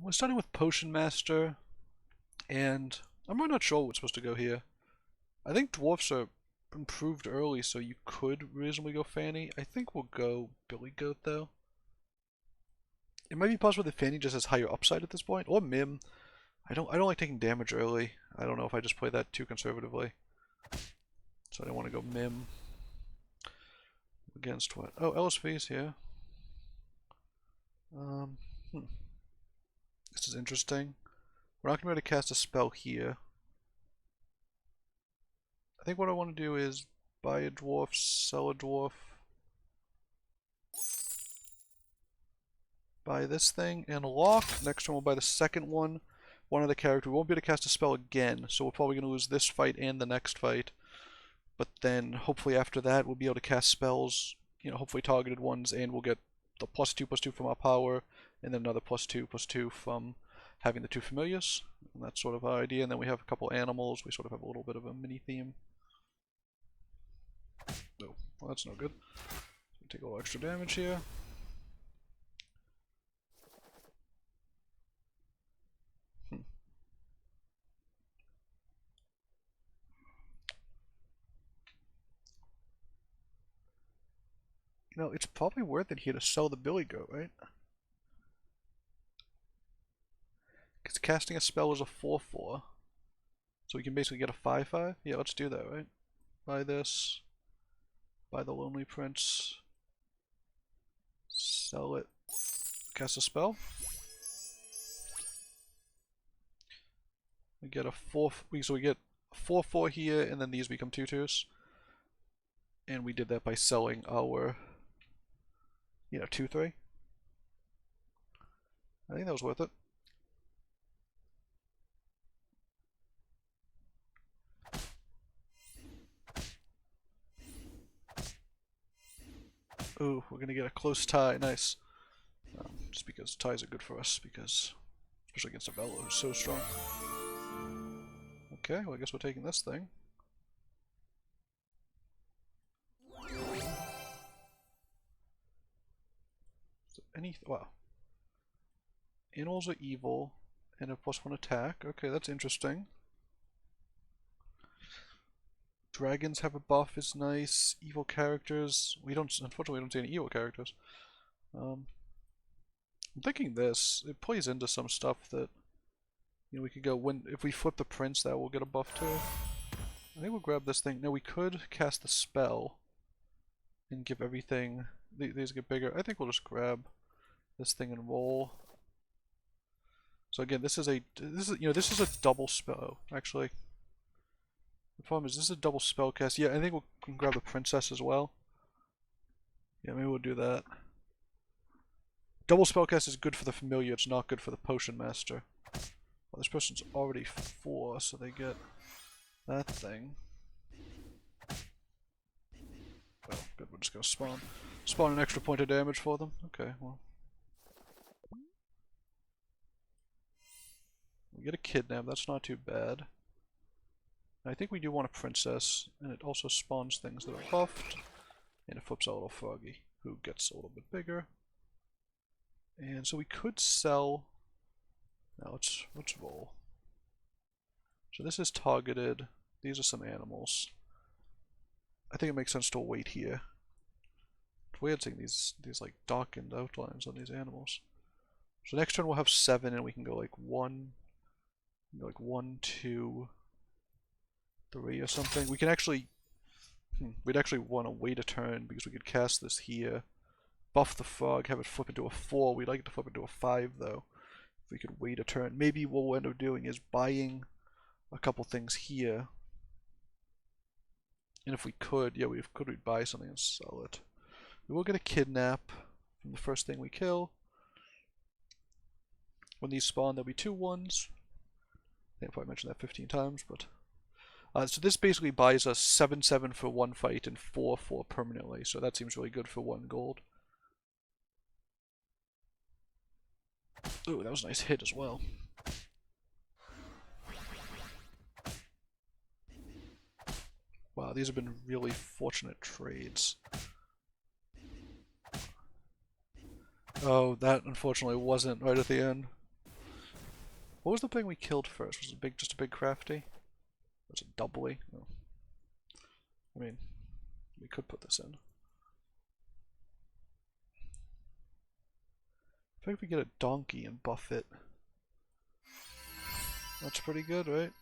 We're starting with Potion Master, and I'm really not sure what's supposed to go here. I think dwarfs are improved early, so you could reasonably go Fanny. I think we'll go Billy Goat though. It might be possible that Fanny just has higher upside at this point, or Mim. I don't like taking damage early. I don't know if I just play that too conservatively. So I don't want to go Mim. Against what? Oh, LSV's here. Um, hmm. This is interesting. We're not going to be able to cast a spell here. I think what I want to do is buy a dwarf, sell a dwarf, buy this thing, and lock. Next turn we'll buy the second one. One other character. We won't be able to cast a spell again, so we're probably going to lose this fight and the next fight. But then, hopefully after that, we'll be able to cast spells, you know, hopefully targeted ones, and we'll get the +2/+2 from our power, and then another +2/+2 from having the two familiars. And that's sort of our idea. And then we have a couple animals. We sort of have a little bit of a mini theme. Oh, well, that's no good. So take a little extra damage here. You know, it's probably worth it here to sell the Billy Goat, right? Because casting a spell is a 4/4. So we can basically get a 5/5. Yeah, let's do that, right? Buy this. Buy the Lonely Prince. Sell it. Cast a spell. We get a 4. So we get a 4/4 here, and then these become 2/2s. And we did that by selling our, 2/3. I think that was worth it. Ooh, we're gonna get a close tie. Nice. Just because ties are good for us, because especially against a Bello who's so strong. Okay, well I guess we're taking this thing. Wow. Animals are evil, and a +1 attack. Okay, that's interesting. Dragons have a buff, is nice. Evil characters. Unfortunately, we don't see any evil characters. I'm thinking this. It plays into some stuff that, we could go, if we flip the prince, that will get a buff too. I think we'll grab this thing. No, we could cast the spell and give everything, these get bigger. I think we'll just grab this thing and roll. So again, this is a double spell, actually. The problem is this is a double spell cast. Yeah, I think we can grab the princess as well. Yeah, maybe we'll do that. Double spellcast is good for the familiar, it's not good for the potion master. Well, this person's already 4, so they get that thing. Well, good, we're just gonna spawn an extra point of damage for them. Okay, well. We get a kidnap, that's not too bad. I think we do want a princess, and it also spawns things that are buffed, and it flips a little froggy, who gets a little bit bigger. And so we could sell. Now let's roll. So this is targeted. These are some animals. I think it makes sense to wait here. It's weird seeing these like darkened outlines on these animals. So next turn we'll have 7, and we can go like 1, 2, 3 or something. We can actually, we'd actually want to wait a turn because we could cast this here, buff the frog, have it flip into a 4. We'd like it to flip into a 5 though. If we could wait a turn, maybe what we'll end up doing is buying a couple things here. And if we could, yeah, we'd buy something and sell it. We will get a kidnap from the first thing we kill. When these spawn, there'll be 2 1s. I think I probably mentioned that 15 times, but so this basically buys us 7/7 for 1 fight and 4/4 permanently, so that seems really good for 1 gold. Ooh, that was a nice hit as well. Wow, these have been really fortunate trades. Oh, that unfortunately wasn't right at the end. What was the thing we killed first? Was it just a big crafty? Was it doubly? No. I mean, we could put this in. I think if we get a donkey and buff it, that's pretty good, right?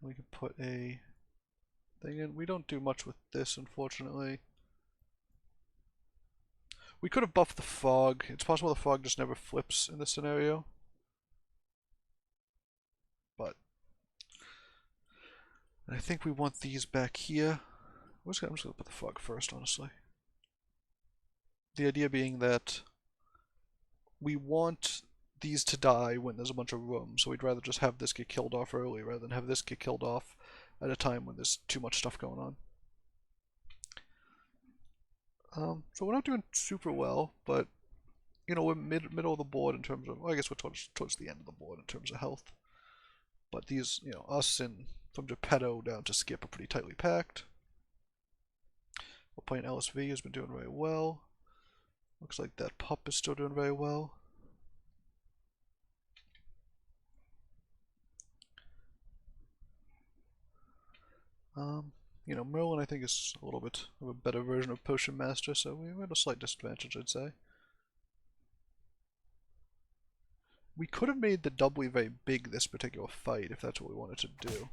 We can put a thing in. We don't do much with this, unfortunately. We could have buffed the fog. It's possible the fog just never flips in this scenario. But I think we want these back here. I'm just gonna put the fog first, honestly. The idea being that we want these to die when there's a bunch of room, so we'd rather just have this get killed off early rather than have this get killed off at a time when there's too much stuff going on. So we're not doing super well, but you know, we're middle of the board in terms of, well, I guess we're towards the end of the board in terms of health. But these, you know, us and from Geppetto down to Skip are pretty tightly packed. We're playing LSV, has been doing very well. Looks like that pup is still doing very well. You know, Merlin I think is a little bit of a better version of Potion Master, so we're at a slight disadvantage, I'd say. We could have made the doubly very big this particular fight if that's what we wanted to do.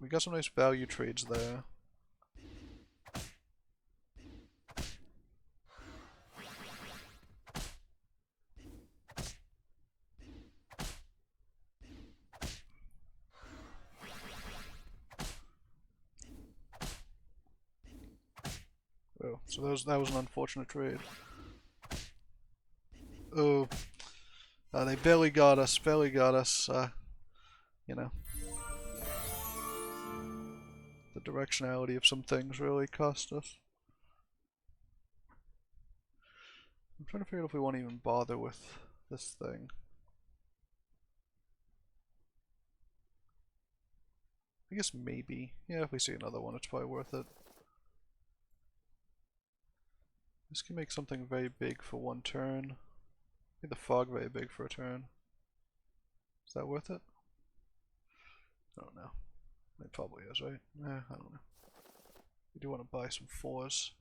We got some nice value trades there. Oh, so that was an unfortunate trade. Oh, they barely got us, you know. The directionality of some things really cost us. I'm trying to figure out if we want to even bother with this thing. I guess maybe. Yeah, if we see another one, it's probably worth it. This can make something very big for one turn. Make the fog very big for a turn. Is that worth it? I don't know. It probably is, right? I don't know. We do want to buy some 4s.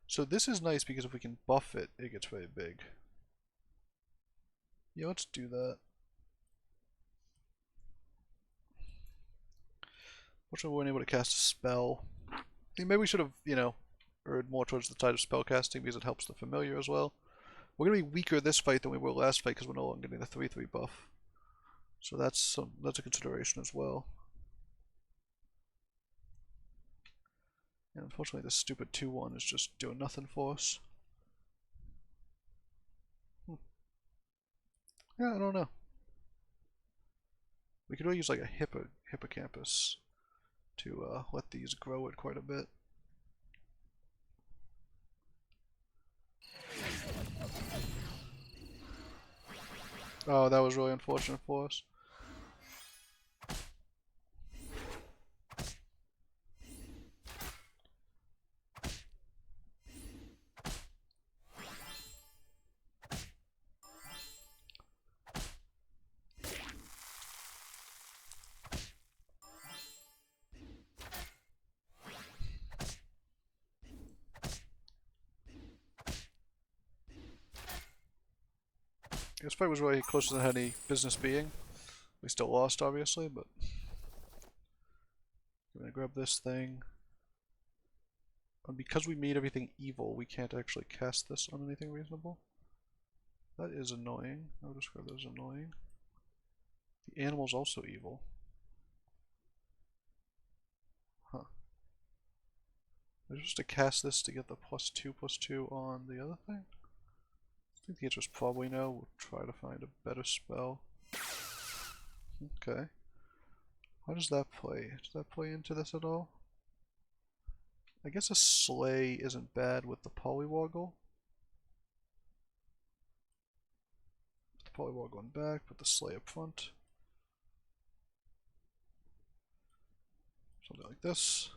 So this is nice because if we can buff it, it gets very big. Yeah, let's do that. Fortunately, we weren't able to cast a spell. I think maybe we should have, you know, erred more towards the side of spellcasting because it helps the familiar as well. We're going to be weaker this fight than we were last fight because we're no longer getting the 3/3 buff. So that's a consideration as well. And unfortunately this stupid 2/1 is just doing nothing for us. Yeah, I don't know. We could really use like a hippocampus to let these grow it quite a bit. Oh, that was really unfortunate for us. This fight was really closer than any business being. We still lost, obviously, but I'm gonna grab this thing. And because we made everything evil, we can't actually cast this on anything reasonable. That is annoying. I'll describe that as annoying. The animal's also evil. Huh. I'm supposed to cast this to get the +2/+2 on the other thing? I think the answer is probably no. We'll try to find a better spell. Okay. How does that play? Does that play into this at all? I guess a sleigh isn't bad with the polywoggle. Put the polywoggle on back, put the sleigh up front. Something like this.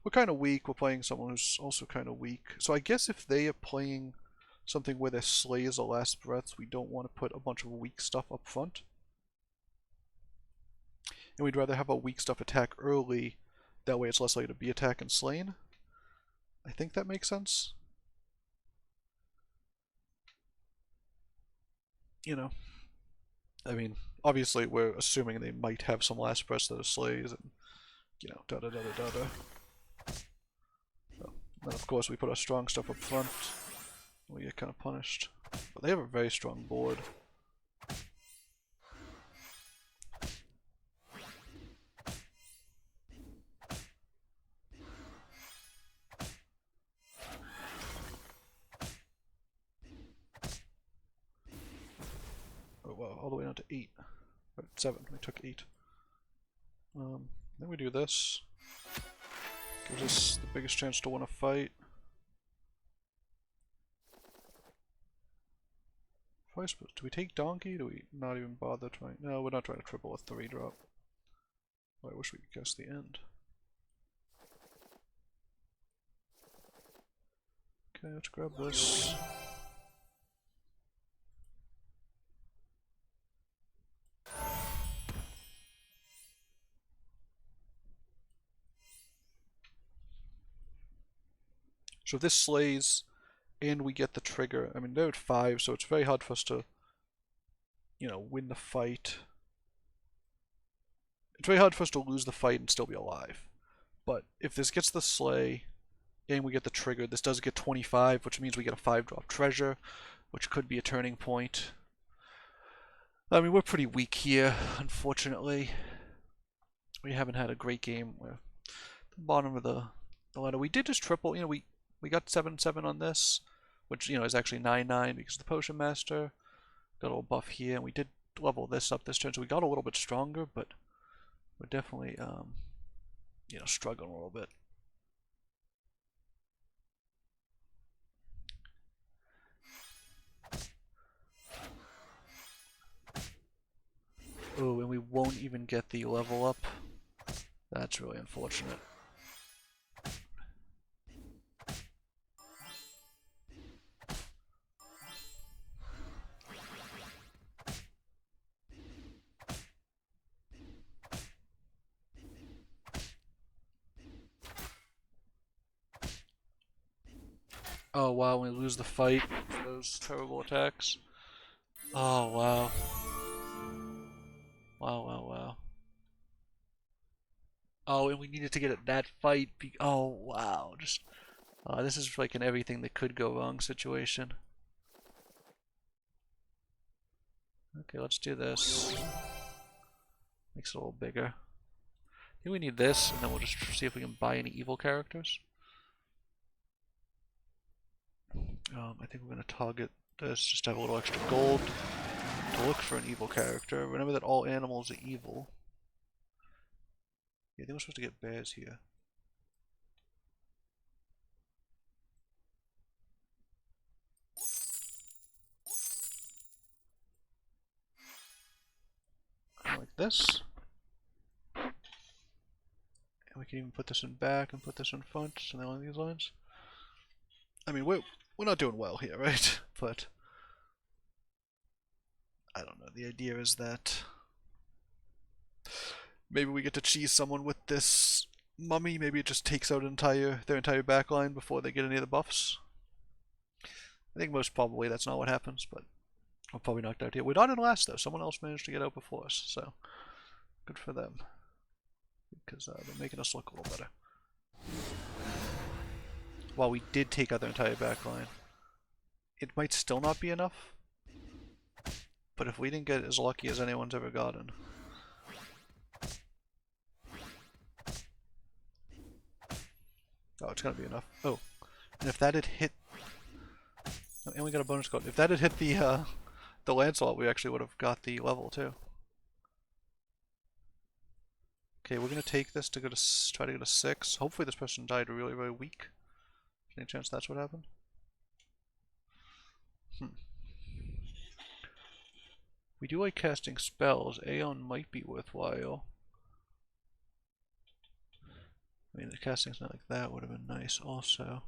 We're kind of weak. We're playing someone who's also kind of weak. So I guess if they are playing something where their Slay is the last breath, we don't want to put a bunch of weak stuff up front. And we'd rather have a weak stuff attack early, that way it's less likely to be attacked and slain. I think that makes sense. You know, I mean, obviously we're assuming they might have some last breaths that are slays and, you know, da-da-da-da-da-da. So, then of course we put our strong stuff up front, and we get kind of punished. But they have a very strong board. Oh wow, all the way down to 8. Or 7, we took 8. Then we do this. Gives us the biggest chance to win a fight. Do we take Donkey? Do we not even bother trying? No, we're not trying to triple a 3-drop. Oh, I wish we could guess the end. Okay, let's grab this. So if this slays and we get the trigger, I mean they're at 5, so it's very hard for us to, you know, win the fight. It's very hard for us to lose the fight and still be alive. But if this gets the slay and we get the trigger, this does get 25, which means we get a 5-drop treasure, which could be a turning point. I mean, we're pretty weak here, unfortunately. We haven't had a great game. We're at the bottom of the ladder. We did just triple, you know, we got 7-7 on this, which, you know, is actually 9-9 because of the Potion Master. Got a little buff here, and we did level this up this turn, so we got a little bit stronger, but we're definitely, you know, struggling a little bit. Oh, and we won't even get the level up. That's really unfortunate. Oh wow, we lose the fight for those terrible attacks. Oh wow. Wow. Oh, and we needed to get at that fight. Oh wow, just this is like an everything that could go wrong situation. Okay, let's do this. Makes it a little bigger. I think we need this, and then we'll just see if we can buy any evil characters. I think we're going to target this, just to have a little extra gold to look for an evil character. Remember that all animals are evil. Yeah, I think we're supposed to get bears here. Like this. And we can even put this in back and put this in front, something along these lines. I mean, we're not doing well here, right? But I don't know. The idea is that maybe we get to cheese someone with this mummy. Maybe it just takes out their entire backline before they get any of the buffs. I think most probably that's not what happens, but we're probably knocked out here. We're not in last though. Someone else managed to get out before us, so good for them. Because they're making us look a little better. While we did take out their entire backline, it might still not be enough. But if we didn't get as lucky as anyone's ever gotten. Oh, it's gonna be enough. Oh, and if that had hit, and we got a bonus code. If that had hit the Lancelot, we actually would have got the level too. Okay, we're gonna take this to go to try to get a 6. Hopefully, this person died really, really weak. Any chance that's what happened? We do like casting spells. Aeon might be worthwhile. I mean, the casting something like that would have been nice also.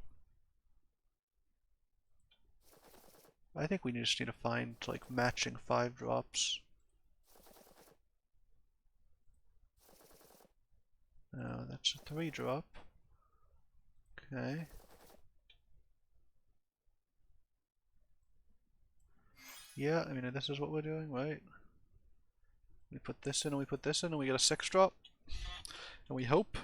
I think we just need to find like matching 5-drops. No, that's a 3-drop. Okay. Yeah, I mean this is what we're doing, right? We put this in and we put this in and we get a 6-drop. And we hope.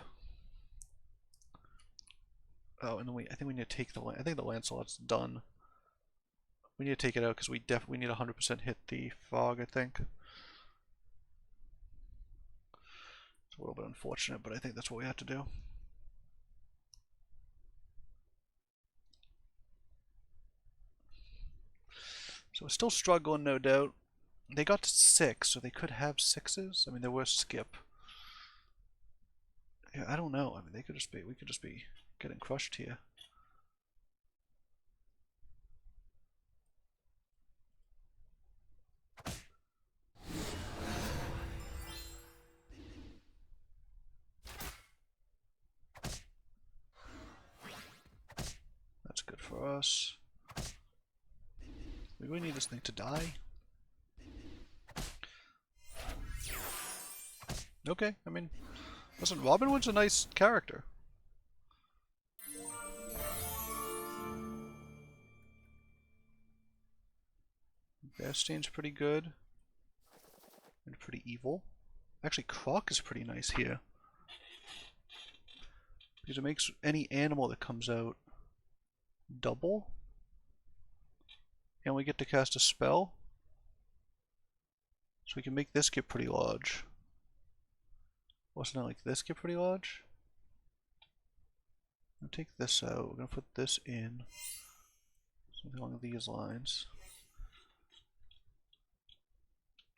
Oh, and then I think we need to take I think the Lancelot's done. We need to take it out because we need 100% hit the fog, I think. It's a little bit unfortunate, but I think that's what we have to do. So we're still struggling, no doubt. They got to 6, so they could have 6s. I mean, there was skip. Yeah, I don't know. I mean, we could just be getting crushed here. That's good for us. We really need this thing to die. Okay, I mean, listen, Robin Hood's a nice character. Bearsteins pretty good. And pretty evil. Actually, Croc is pretty nice here. Because it makes any animal that comes out double. And we get to cast a spell. So we can make this get pretty large. Wasn't it like this get pretty large? I'm gonna take this out. We're gonna put this in. Something along these lines.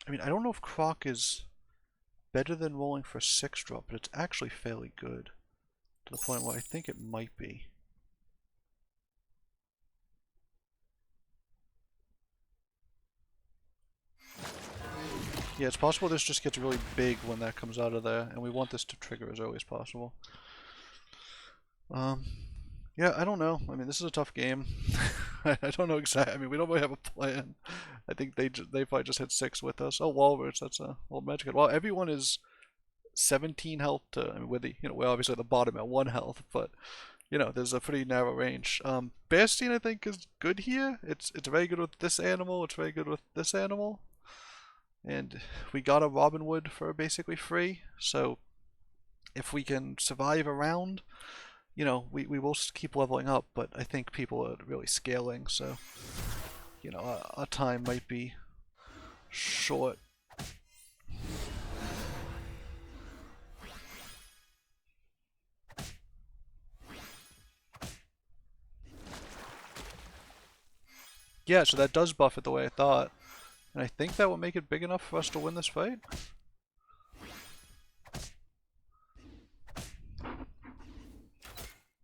I mean, I don't know if Croc is better than rolling for 6-drop, but it's actually fairly good. To the point where I think it might be. Yeah, it's possible this just gets really big when that comes out of there, and we want this to trigger as early as possible. Yeah, I don't know. I mean, this is a tough game. I don't know exactly. I mean, we don't really have a plan. I think they probably just hit 6 with us. Oh, Walrus, that's a old magic. Well, everyone is 17 health to, I mean, we're obviously at the bottom at 1 health, but there's a pretty narrow range. Bearstein, I think, is good here. It's very good with this animal. It's very good with this animal. And we got a Robin Hood for basically free. So if we can survive around, we will keep leveling up. But I think people are really scaling. So, our time might be short. Yeah, so that does buff it the way I thought. And I think that will make it big enough for us to win this fight.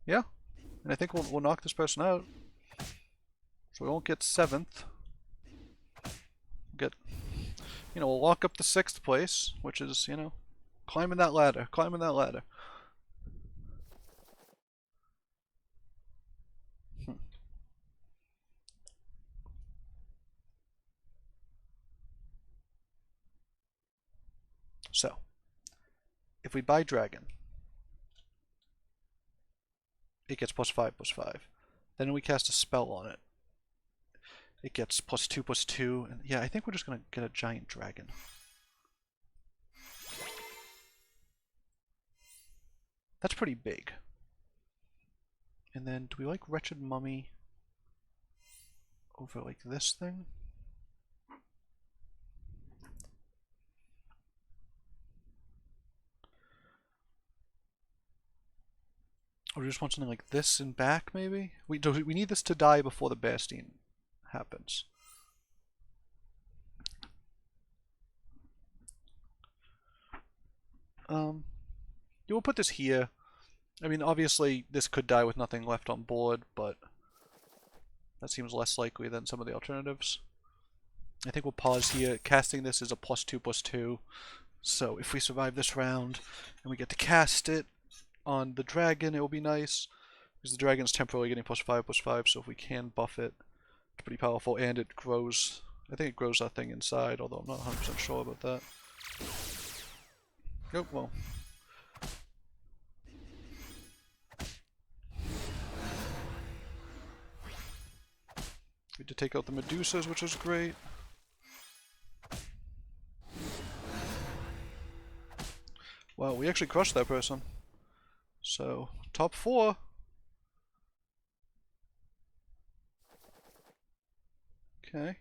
Yeah, and I think we'll knock this person out. So we won't get 7th. We'll lock up the 6th place, which is, climbing that ladder, climbing that ladder. So, if we buy Dragon, it gets +5/+5. Then we cast a spell on it. It gets +2/+2. And yeah, I think we're just going to get a giant dragon. That's pretty big. And then, do we like Wretched Mummy over like this thing? Or do we just want something like this in back, maybe? We need this to die before the Bearstein happens. We'll put this here. I mean, obviously, this could die with nothing left on board, but that seems less likely than some of the alternatives. I think we'll pause here. Casting this is a +2/+2. So if we survive this round and we get to cast it on the dragon, it will be nice. Because the dragon's temporarily getting +5/+5, so if we can buff it pretty powerful, and it grows. I think it grows that thing inside, although I'm not 100% sure about that. Nope, well. We did take out the Medusas, which is great. Wow, we actually crushed that person. So, top 4. Okay.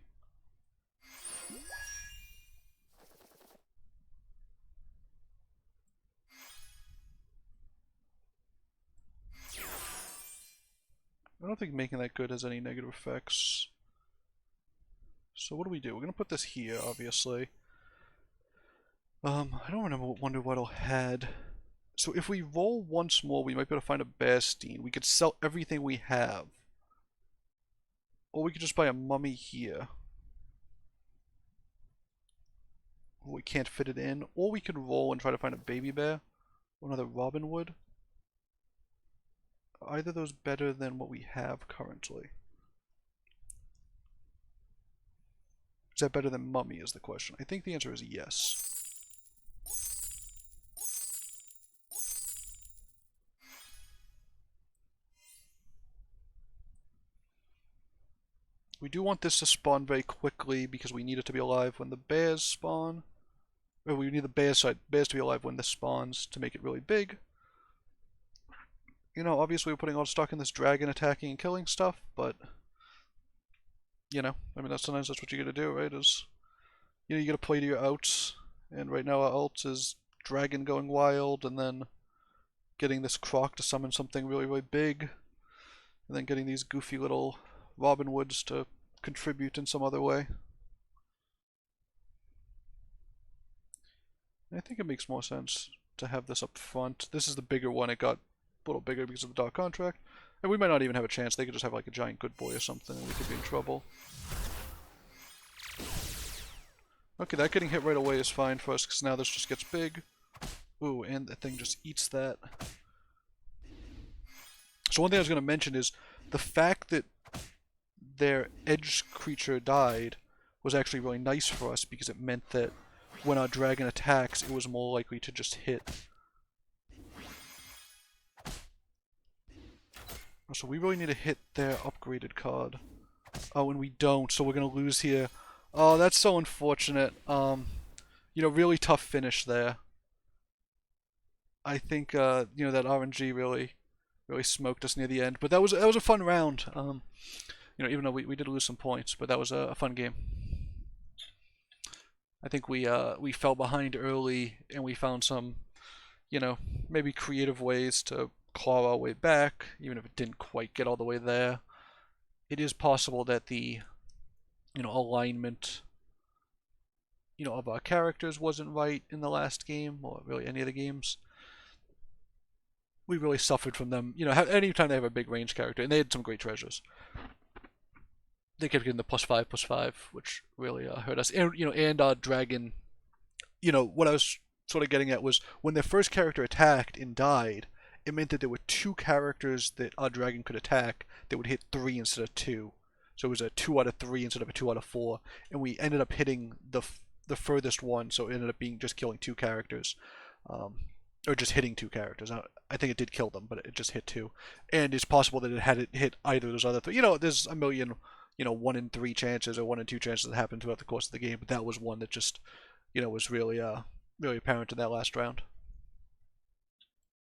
I don't think making that good has any negative effects. So what do we do? We're gonna put this here, obviously. I don't wonder what it'll had. So if we roll once more, we might be able to find a Bearstein. We could sell everything we have. Or we could just buy a mummy here. We can't fit it in. Or we could roll and try to find a baby bear. Or another Robin Wood. Are either of those better than what we have currently? Is that better than mummy is the question. I think the answer is yes. We do want this to spawn very quickly because we need it to be alive when the bears spawn. Or we need the bears to be alive when this spawns to make it really big. You know, obviously we're putting all the stock in this dragon attacking and killing stuff, but you know, I mean sometimes that's what you gotta do, right? Is you gotta play to your outs, and right now our alt is dragon going wild, and then getting this Croc to summon something really, really big, and then getting these goofy little Robin Woods to contribute in some other way. I think it makes more sense to have this up front. This is the bigger one. It got a little bigger because of the Dark Contract. And we might not even have a chance. They could just have like a giant good boy or something and we could be in trouble. Okay, that getting hit right away is fine for us because now this just gets big. Ooh, and the thing just eats that. So one thing I was going to mention is the fact that their edge creature died was actually really nice for us because it meant that when our dragon attacks, it was more likely to just hit. So we really need to hit their upgraded card. Oh, and we don't, so we're going to lose here. Oh, that's so unfortunate. You know, really tough finish there. I think, you know, that RNG really smoked us near the end. But that was a fun round. You know, even though we did lose some points, but that was a fun game. I think we fell behind early, and we found some, you know, maybe creative ways to claw our way back, even if it didn't quite get all the way there. It is possible that the, you know, alignment, you know, of our characters wasn't right in the last game, or really any of the games. We really suffered from them. You know, anytime they have a big range character, and they had some great treasures. They kept getting the +5/+5, which really hurt us. And you know, and dragon. You know, what I was sort of getting at was when their first character attacked and died, it meant that there were 2 characters that our dragon could attack that would hit 3 instead of 2. So it was a 2 out of 3 instead of a 2 out of 4, and we ended up hitting the furthest one, so it ended up being just killing 2 characters. Or just hitting 2 characters. I think it did kill them, but it just hit 2. And it's possible that it had hit either of those other 3. You know, there's a million, you know, 1 in 3 chances or 1 in 2 chances that happen throughout the course of the game, but that was one that just, you know, was really really apparent in that last round.